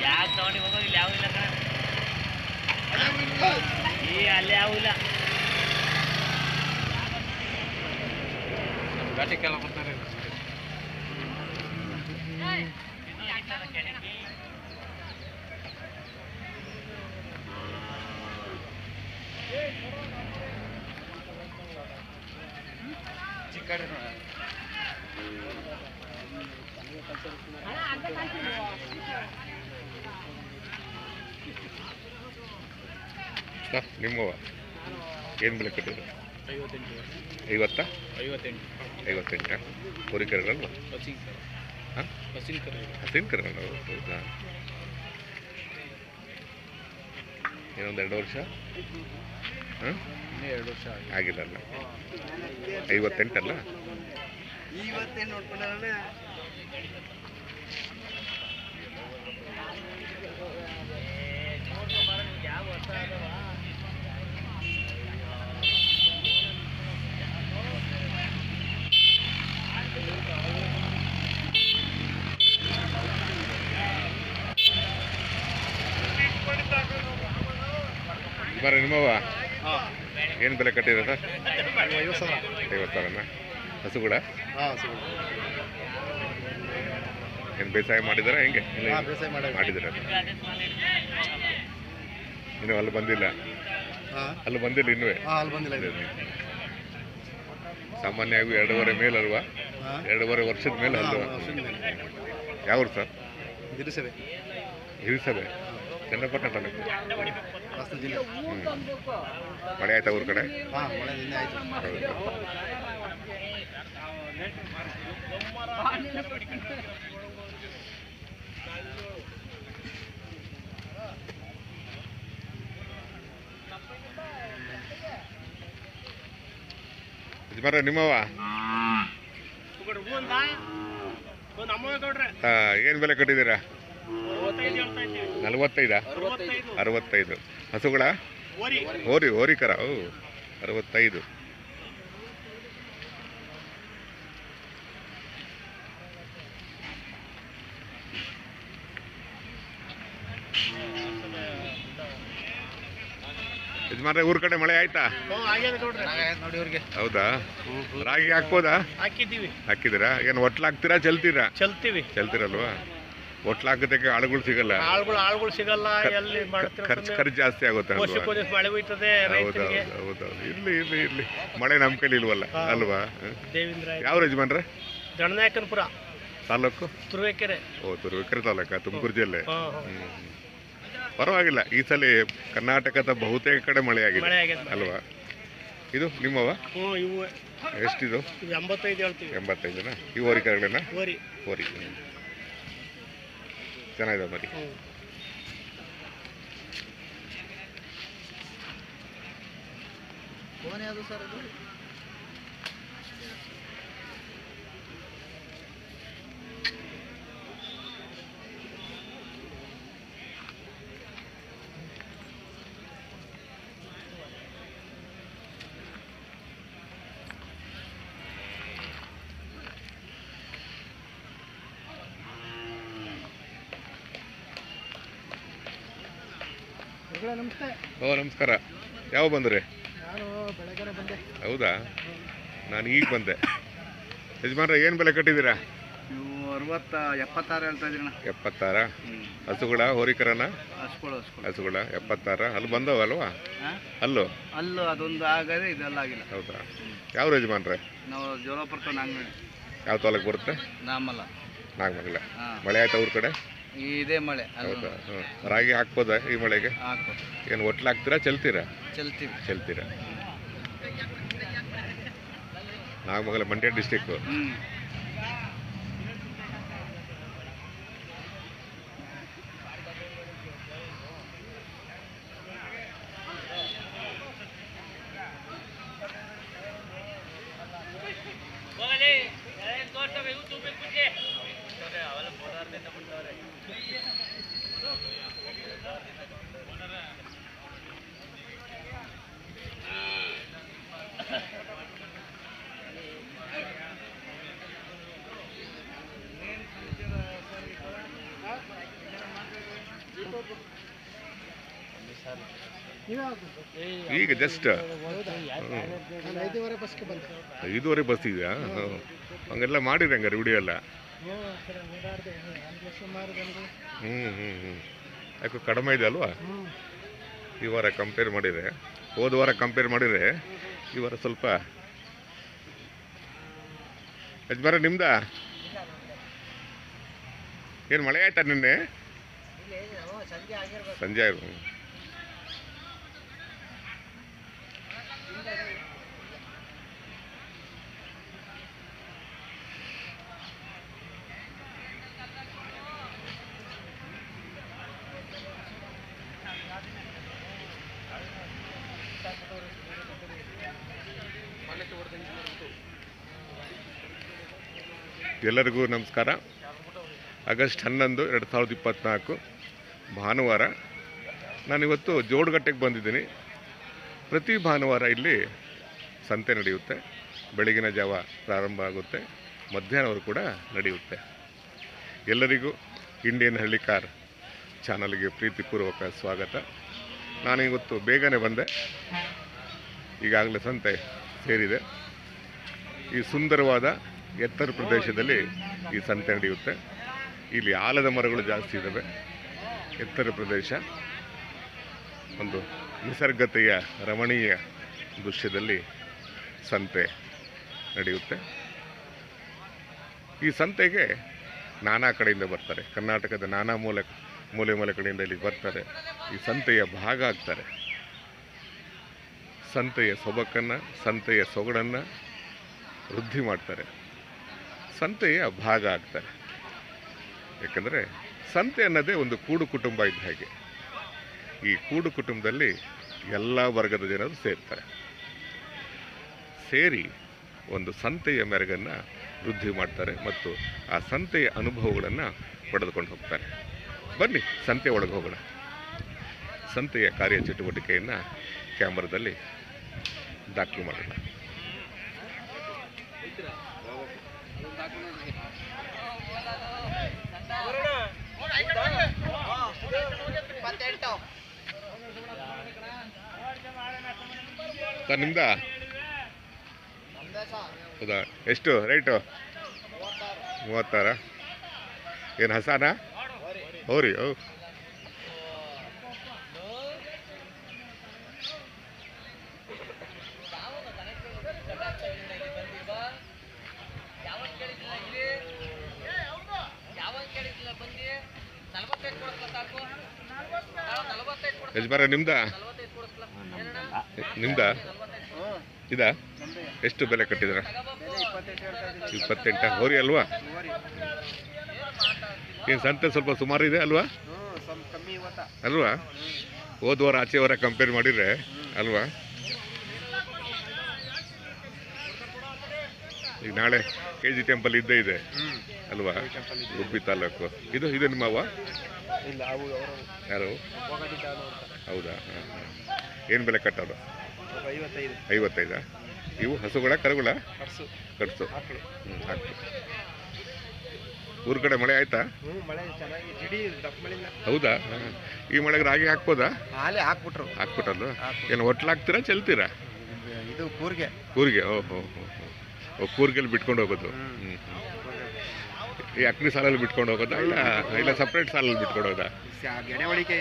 ಯಾಕೆ ತಗೊಂಡು ಹೋಗೋ ಇಲ್ಲಿ ಯಾವ ಇಲ್ಲ ಅಲ್ಲಿ ಯಾವ ಇಲ್ಲ ಗಾಡಿ ಕೆಲ ಬರ್ತಾರೆ ಚಿಕ್ಕಡೆ ನಿಮ್ಮವ ಏನು ಬೆಲೆ ಕಟ್ಟಿದ್ರು? 50 58 ಹೋರಿಕರಲ್ವ? ಹಾಂ ಹಸಿನ ಕರ ಹೌದಾ? ಏನೊಂದು 2 ವರ್ಷ? ಹಾಂ 2 ವರ್ಷ ಆಗಿಲ್ಲಲ್ಲ. 58 ಅಲ್ಲ? ನೋಡ್ಕೊಂಡ್ರೆ ಬರ್ರಿ ನಿಮ್ಮವ ಏನು ಬೆಲೆ ಕಟ್ಟಿದ್ರೆ ಸರ್? 50 ಸಾವಿರನ? ಹಸು ಕೂಡ ಏನು ಬೇಸಾಯ ಮಾಡಿದಾರ ಹೆಂಗೆ? ಮಾಡಿದ್ದೀರ? ಇನ್ನು ಅಲ್ಲಿ ಬಂದಿಲ್ಲ? ಅಲ್ಲಿ ಬಂದಿಲ್ಲ ಇನ್ನೂ? ಸಾಮಾನ್ಯವಾಗಿ 2.5 ಮೇಲಲ್ವಾ? 2.5 ವರ್ಷದ ಮೇಲೆ ಅಲ್ವಾ? ಯಾವ್ರು ಸರ್? ಹಿರಿಸಭೆ ಚನ್ನಪಟ್ಟಣ ತಾಲೂಕು. ಮಳೆ ಆಯ್ತಾ ಊರ ಕಡೆ? ಯಜಮಾನ್ರೆ ನಿಮ್ಮವ ಏನು ಬೆಲೆ ಕಟ್ಟಿದ್ದೀರಾ? 45? 65 ಹಸುಗಳ? ಹೋರಿಕರ 65. ಯಜಮಾನ್ರೆ ಊರ ಕಡೆ ಮಳೆ ಆಯ್ತಾ? ಹೌದಾ? ರಾಗಿ ಹಾಕ್ಬೋದಾ? ಹಾಕಿದ್ದೀರಾ? ಏನು ಒಟ್ಲಾಗ್ತೀರಾ ಚೆಲ್ತೀರಲ್ವಾ? ಒಟ್ಲಾಕೋದಕ್ಕೆ ಆಳುಗಳು ಸಿಗಲ್ಲ, ಖರ್ಚು ಜಾಸ್ತಿ ಆಗುತ್ತೆ. ಹೌದೌದು. ಇರ್ಲಿ ಮಳೆ ನಮ್ಮ ಕೈಲಿ ಇಲ್ವಲ್ಲ ಅಲ್ವಾ? ಯಾವ ಯಜಮಾನ್ರೆ? ದಣನಾಯಕನಪುರ ತಾಲೂಕು? ತುರುವೇಕೆರೆ. ತುರುವೇಕೆರೆ ತಾಲೂಕ, ತುಮಕೂರು ಜಿಲ್ಲೆ. ಪರವಾಗಿಲ್ಲ, ಈ ಸಲ ಕರ್ನಾಟಕದ ಬಹುತೇಕ ಕಡೆ ಮಳೆ ಆಗಿದೆ ಅಲ್ವಾ? ಇದು ನಿಮ್ಮವ? ಎಷ್ಟಿದು? 85ನಾ? ಈ ಹೋರಿಕರಗಳನ್ನ? ಹೋರಿ ಚೆನ್ನಾಗಿದೆ ಮರಿ. ನಮಸ್ಕಾರ. ಯಾವ ಬಂದ್ರಿ? ಹೌದಾ? ನಾನು ಈಗ ಬಂದೆ. ಯಜಮಾನ್ರೆ ಏನು ಬೆಲೆ ಕಟ್ಟಿದ್ದೀರಾ? 76 ಹೇಳ್ತಾ ಇದ್ರಿ. 76? ಹಸುಗಳ ಹೋರಿಕರನ? ಹಸುಗಳ 76. ಅಲ್ಲಿ ಬಂದವಲ್ವಾ? ಅಲ್ಲೂ ಅದೊಂದು ಆಗದೆ, ಇದೆಲ್ಲ ಆಗಿಲ್ಲ. ಹೌದಾ? ಯಾವ ಯಜಮಾನ್ರೆ? ನಾವು ಜೋಲಾಪುರ ನಾಗಮಂಗಲ. ಯಾವ ತಾಲೂಕು ಬರುತ್ತೆ? ನಾಗಮಂಗಲ. ಮಳೆ ಆಯ್ತಾ ಊರ ಕಡೆ? ಇದೇ ಮಳೆ. ಹೌದಾ? ರಾಗಿ ಹಾಕ್ಬೋದಾ ಈ ಮಳೆಗೆ? ಏನು ಒಟ್ಲಾಗ್ತೀರಾ ಚೆಲ್ತೀರಾ? ಚೆಲ್ತೀರಾ. ನಾಗಮಂಗಲ ಮಂಡ್ಯ ಡಿಸ್ಟಿಕ್ಕು. ಈಗ ಜಸ್ಟ್ 5:30 ಬಸ್ ಇದೆಯಾ? ಹಂಗೆಲ್ಲ ಮಾಡಿರಿ ಹಂಗಾರೆ ವಿಡಿಯೋ ಎಲ್ಲ. ಯಾಕೆ ಕಡಿಮೆ ಇದೆ ಅಲ್ವಾ ಈ ವಾರ ಕಂಪೇರ್ ಮಾಡಿದರೆ? ಹೋದ ವಾರ ಕಂಪೇರ್ ಮಾಡಿದರೆ ಈ ವಾರ ಸ್ವಲ್ಪ. ಯಜಮಾನ ನಿಮ್ದ ಏನು ಮಳೆ ಆಯ್ತಾ ನಿನ್ನೆ? ಸಂಜೆ ಆಯ್ತು. ಎಲ್ಲರಿಗೂ ನಮಸ್ಕಾರ. ಆಗಸ್ಟ್ 11, 2024 ಭಾನುವಾರ. ನಾನಿವತ್ತು ಜೋಡಗಟ್ಟೆಗೆ ಬಂದಿದ್ದೀನಿ. ಪ್ರತಿ ಭಾನುವಾರ ಇಲ್ಲಿ ಸಂತೆ ನಡೆಯುತ್ತೆ. ಬೆಳಗಿನ ಜಾವ ಪ್ರಾರಂಭ ಆಗುತ್ತೆ, ಮಧ್ಯಾಹ್ನವರೆಗೂ ಕೂಡ ನಡೆಯುತ್ತೆ. ಎಲ್ಲರಿಗೂ ಇಂಡಿಯನ್ ಹಳ್ಳಿ ಕಾರ್ ಚಾನಲ್ಗೆ ಪ್ರೀತಿಪೂರ್ವಕ ಸ್ವಾಗತ. ನಾನಿವತ್ತು ಬೇಗನೆ ಬಂದೆ, ಈಗಾಗಲೇ ಸಂತೆ ಸೇರಿದೆ. ಈ ಸುಂದರವಾದ ಎತ್ತರ ಪ್ರದೇಶದಲ್ಲಿ ಈ ಸಂತೆ ನಡೆಯುತ್ತೆ. ಇಲ್ಲಿ ಆಲದ ಮರಗಳು ಜಾಸ್ತಿ ಇದ್ದಾವೆ. ಎತ್ತರ ಪ್ರದೇಶ, ಒಂದು ನಿಸರ್ಗತೆಯ ರಮಣೀಯ ದೃಶ್ಯದಲ್ಲಿ ಸಂತೆ ನಡೆಯುತ್ತೆ. ಈ ಸಂತೆಗೆ ನಾನಾ ಕಡೆಯಿಂದ ಬರ್ತಾರೆ. ಕರ್ನಾಟಕದ ನಾನಾ ಮೂಲೆ ಕಡೆಯಿಂದ ಇಲ್ಲಿ ಬರ್ತಾರೆ. ಈ ಸಂತೆಯ ಭಾಗ ಆಗ್ತಾರೆ. ಸಂತೆಯ ಸೊಬಕನ್ನು, ಸಂತೆಯ ಸೊಗಡನ್ನು ವೃದ್ಧಿ ಮಾಡ್ತಾರೆ. ಸಂತೆಯ ಭಾಗ ಆಗ್ತಾರೆ. ಯಾಕಂದರೆ ಸಂತೆ ಅನ್ನೋದೇ ಒಂದು ಕೂಡು ಕುಟುಂಬ ಇದ್ದ ಹಾಗೆ. ಈ ಕೂಡು ಕುಟುಂಬದಲ್ಲಿ ಎಲ್ಲ ವರ್ಗದ ಜನರು ಸೇರ್ತಾರೆ. ಸೇರಿ ಒಂದು ಸಂತೆಯ ಮೆರಗನ್ನು ವೃದ್ಧಿ ಮಾಡ್ತಾರೆ ಮತ್ತು ಆ ಸಂತೆಯ ಅನುಭವಗಳನ್ನು ಪಡೆದುಕೊಂಡು ಹೋಗ್ತಾರೆ. ಬನ್ನಿ ಸಂತೆ ಒಳಗೆ ಹೋಗೋಣ. ಸಂತೆಯ ಕಾರ್ಯಚಟುವಟಿಕೆಯನ್ನು ಕ್ಯಾಮರಾದಲ್ಲಿ ದಾಖಲು ಮಾಡೋಣ. ನಿಮ್ದ ಹೌದಾ? ಎಷ್ಟು ರೇಟು? 36. ಏನು ಹಸಾನ? ಹೌರಿ. ಯಜಮಾನ ನಿಮ್ದ ಇದಾ? ಎಷ್ಟು ಬೆಲೆ ಕಟ್ಟಿದ್ರ? 28. ಹೋರಿ ಅಲ್ವಾ? ಏನು ಸಂತೆ ಸ್ವಲ್ಪ ಸುಮಾರು ಇದೆ ಅಲ್ವಾ? ಅಲ್ವಾ? ಹೋದ ವಾರ ಆಚೆ ವಾರ ಕಂಪೇರ್ ಮಾಡಿದ್ರೆ ಅಲ್ವಾ? ಈಗ ನಾಳೆ KG ಟೆಂಪಲ್ ಇದ್ದೇ ಇದೆ ಅಲ್ವಾ? ಗುಬ್ಬಿ ತಾಲೂಕು. ಇದು ನಿಮ್ಮವ? ಯಾರು? ಹೌದಾ? ಏನು ಬೆಲೆ ಕಟ್ಟೋದು? 55. ಇವು ಹಸುಗಳ ಕರುಗಳ? ಕಟ್ಸು. ಹಾಕ್ತು. ಊರ ಕಡೆ ಮಳೆ ಆಯ್ತಾ? ಹೌದಾ? ಈ ಮಳೆಗೆ ರಾಗಿ ಹಾಕ್ಬೋದಾ? ಹಾಕ್ಬಿಟ್ರಲ್ವ? ಏನು ಹೊಟ್ಲಾಗ್ತೀರಾ ಚೆಲ್ತೀರಾ? ಇದು ಕೂರ್ಗೆ. ಓಹೋ. ಕೂರ್ಗೆಲ್ಲಿ ಬಿಟ್ಕೊಂಡು ಹೋಗೋದು. ಈ ಅಕ್ನಿ ಸಾಲಲ್ಲಿ ಬಿಟ್ಕೊಂಡು ಹೋಗೋದಾ ಇಲ್ಲ ಸಪ್ರೇಟ್ ಸಾಲಲ್ಲಿ ಬಿಟ್ಕೊಂಡು ಹೋಗೋದಾ? ಗೆಣೆವಳಿಕೆ.